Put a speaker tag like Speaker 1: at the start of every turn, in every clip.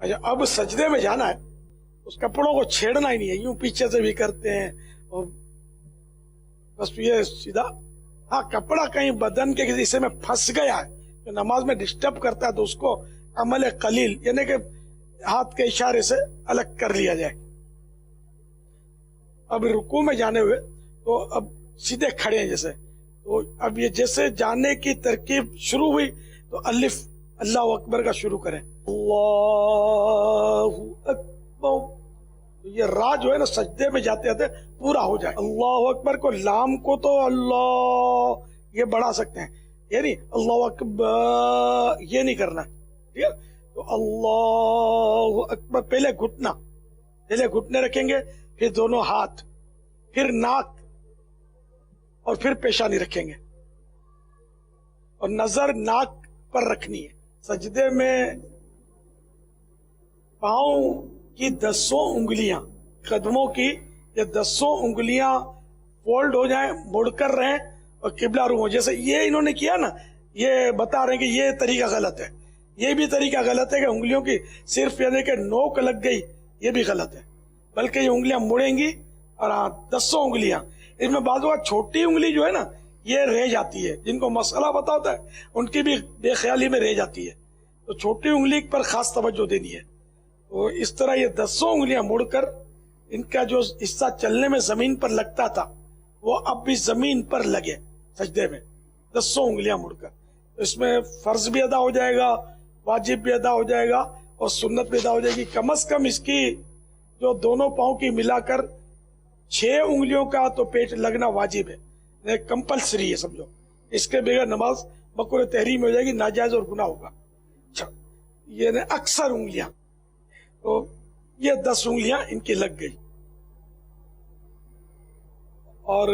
Speaker 1: اچھا اب سجدے میں جانا ہے، اس کپڑوں کو چھیڑنا ہی نہیں ہے، یوں پیچھے سے بھی کرتے ہیں اور بس یہ سیدھا، ہاں کپڑا کہیں بدن کے کسی حصے میں پھنس گیا ہے جو نماز میں ڈسٹرب کرتا ہے تو اس کو عمل قلیل یعنی کہ ہاتھ کے اشارے سے الگ کر لیا جائے۔ اب رکوع میں جانے ہوئے تو اب سیدھے کھڑے ہیں جیسے، تو اب یہ جیسے جانے کی ترکیب شروع ہوئی تو الف اللہ اکبر کا شروع کریں، اللہ اکبر، یہ را جو ہے نا سجدے میں جاتے جاتے پورا ہو جائے۔ اللہ اکبر کو لام کو تو اللہ یہ بڑھا سکتے ہیں، یعنی اللہ اکبر یہ نہیں کرنا ہے، ٹھیک ہے؟ تو اللہ اکبر، پہلے گھٹنے رکھیں گے، پھر دونوں ہاتھ، پھر ناک اور پھر پیشانی رکھیں گے اور نظر ناک پر رکھنی ہے۔ سجدے میں پاؤں کی 10 انگلیاں، قدموں کی یہ 10 انگلیاں فولڈ ہو جائیں، مڑ کر رہیں اور قبلہ رو ہو، جیسے یہ انہوں نے کیا نا، یہ بتا رہے ہیں کہ یہ طریقہ غلط ہے، یہ بھی طریقہ غلط ہے کہ انگلیوں کی صرف یعنی کہ نوک لگ گئی، یہ بھی غلط ہے، بلکہ یہ انگلیاں مڑیں گی اور 10 انگلیاں، اس میں بعض اوقات چھوٹی انگلی جو ہے نا یہ رہ جاتی ہے، جن کو مسئلہ پتا ہوتا ہے ان کی بھی بے خیالی میں رہ جاتی ہے، تو چھوٹی انگلی پر خاص توجہ دینی ہے۔ تو اس طرح یہ 10 انگلیاں مڑ کر، ان کا جو حصہ چلنے میں زمین پر لگتا تھا وہ اب بھی زمین پر لگے سجدے میں، 10 انگلیاں مڑ کر، اس میں فرض بھی ادا ہو جائے گا، واجب بھی ادا ہو جائے گا اور سنت بھی ادا ہو جائے گی۔ کم از کم اس کی جو دونوں پاؤں کی ملا کر 6 انگلیوں کا تو پیٹ لگنا واجب ہے، کمپلسری ہے سمجھو، اس کے بغیر نماز مکروہ تحریم ہو جائے گی، ناجائز اور گناہ ہوگا۔ اچھا یہ اکثر انگلیاں، تو یہ 10 انگلیاں ان کی لگ گئی اور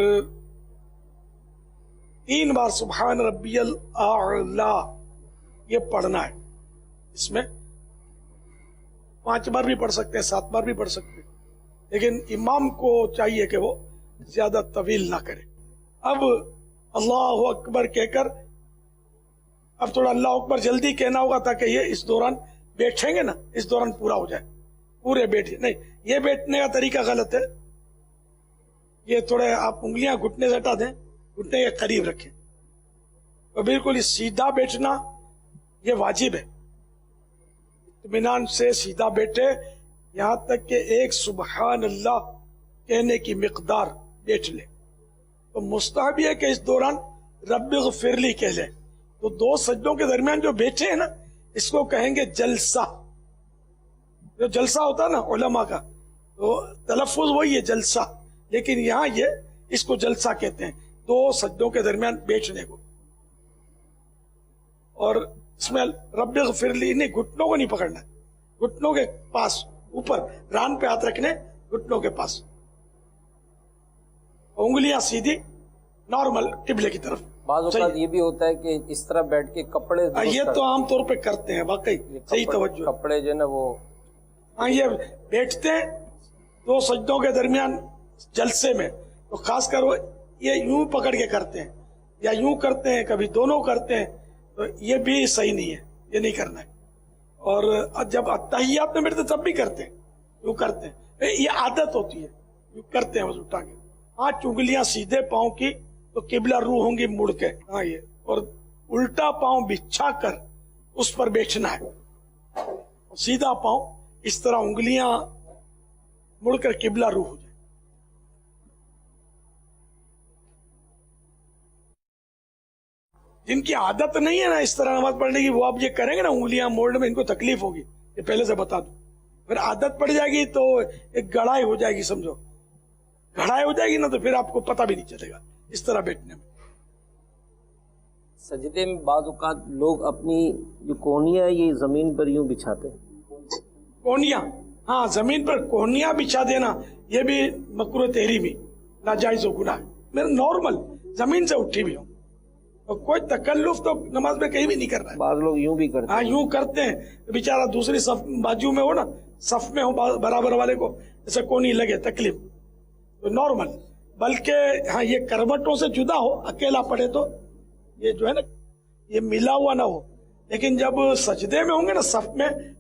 Speaker 1: 3 بار سبحان ربی الاعلی یہ پڑھنا ہے، اس میں 5 بار بھی پڑھ سکتے ہیں، 7 بار بھی پڑھ سکتے ہیں، لیکن امام کو چاہیے کہ وہ زیادہ طویل نہ کرے۔ اب اللہ اکبر کہہ کر، اب تھوڑا اللہ اکبر جلدی کہنا ہوگا تاکہ یہ اس دوران بیٹھیں گے نا، اس دوران پورا ہو جائے، پورے بیٹھے نہیں، یہ بیٹھنے کا طریقہ غلط ہے، یہ تھوڑے آپ انگلیاں گھٹنے سے ہٹا دیں، گھٹنے کے قریب رکھیں اور بالکل سیدھا بیٹھنا یہ واجب ہے، اطمینان سے سیدھا بیٹھے یہاں تک کہ ایک سبحان اللہ کہنے کی مقدار بیٹھ لے۔ تو مستحب ہے کہ اس دوران رب اغفر لی کہہ لیں، تو 2 سجدوں کے درمیان جو بیٹھے ہیں نا اس کو کہیں گے جلسہ، جو جلسہ ہوتا ہے نا علماء کا، تو تلفظ وہی ہے جلسہ، لیکن یہاں یہ اس کو جلسہ کہتے ہیں، 2 سجدوں کے درمیان بیٹھنے کو۔ اور اس میں رب اغفر لی نہیں، گھٹنوں کو نہیں پکڑنا ہے، گھٹنوں کے پاس اوپر ران پہ ہاتھ رکھنے، گھٹنوں کے پاس، انگلیاں سیدھی نارمل قبلے کی طرف۔
Speaker 2: بعض اوقات یہ بھی ہوتا ہے کہ اس طرح بیٹھ کے کپڑے،
Speaker 1: یہ تو عام طور پہ کرتے ہیں، واقعی صحیح توجہ،
Speaker 2: کپڑے جو ہے نا وہ،
Speaker 1: ہاں یہ بیٹھتے ہیں 2 سجدوں کے درمیان جلسے میں، تو خاص کر وہ یہ یوں پکڑ کے کرتے ہیں یا یوں کرتے ہیں، کبھی دونوں کرتے ہیں، تو یہ بھی صحیح نہیں ہے، یہ نہیں کرنا ہے۔ اور جب اتحیات میں بیٹھتے تب بھی کرتے ہیں، یوں کرتے ہیں، یہ عادت ہوتی ہے، یوں کرتے ہیں بس اٹھا کے، 5 انگلیاں سیدھے پاؤں کی تو قبلہ رو ہوں گی مڑ کے، ہاں یہ، اور الٹا پاؤں بچھا کر اس پر بیٹھنا ہے، سیدھا پاؤں اس طرح انگلیاں مڑ کر قبلہ رو ہو جائے۔ جن کی عادت نہیں ہے نا اس طرح نماز پڑھنے کی، وہ اب یہ کریں گے نا انگلیاں موڑنے میں، ان کو تکلیف ہوگی، یہ پہلے سے بتا دوں، پھر عادت پڑ جائے گی تو ایک گڑھائی ہو جائے گی، سمجھو گڑھائی ہو جائے گی نا، تو پھر آپ کو پتہ بھی نہیں چلے گا اس طرح بیٹھنے میں۔
Speaker 2: سجدے میں بعض اوقات لوگ اپنی جو کونیاں یہ زمین پر یوں بچھاتے ہیں،
Speaker 1: کونیاں، ہاں زمین پر کونیاں بچھا دینا یہ بھی مکروہ تحریمی، ناجائز و گناہ ہے، میرا نارمل زمین سے اٹھی بھی ہوں، اور کوئی تکلف تو نماز میں کہیں بھی نہیں کرنا ہے۔
Speaker 2: بعض لوگ یوں بھی کرتے
Speaker 1: ہاں یوں کرتے ہیں، بیچارہ دوسری صف بازو میں ہو نا، صف میں ہو برابر والے کو جیسے کونی لگے، تکلیف تو نارمل، بلکہ ہاں یہ کروٹوں سے جدا ہو، اکیلا پڑے تو یہ جو ہے نا یہ ملا ہوا نہ ہو، لیکن جب سجدے میں ہوں گے نا صف میں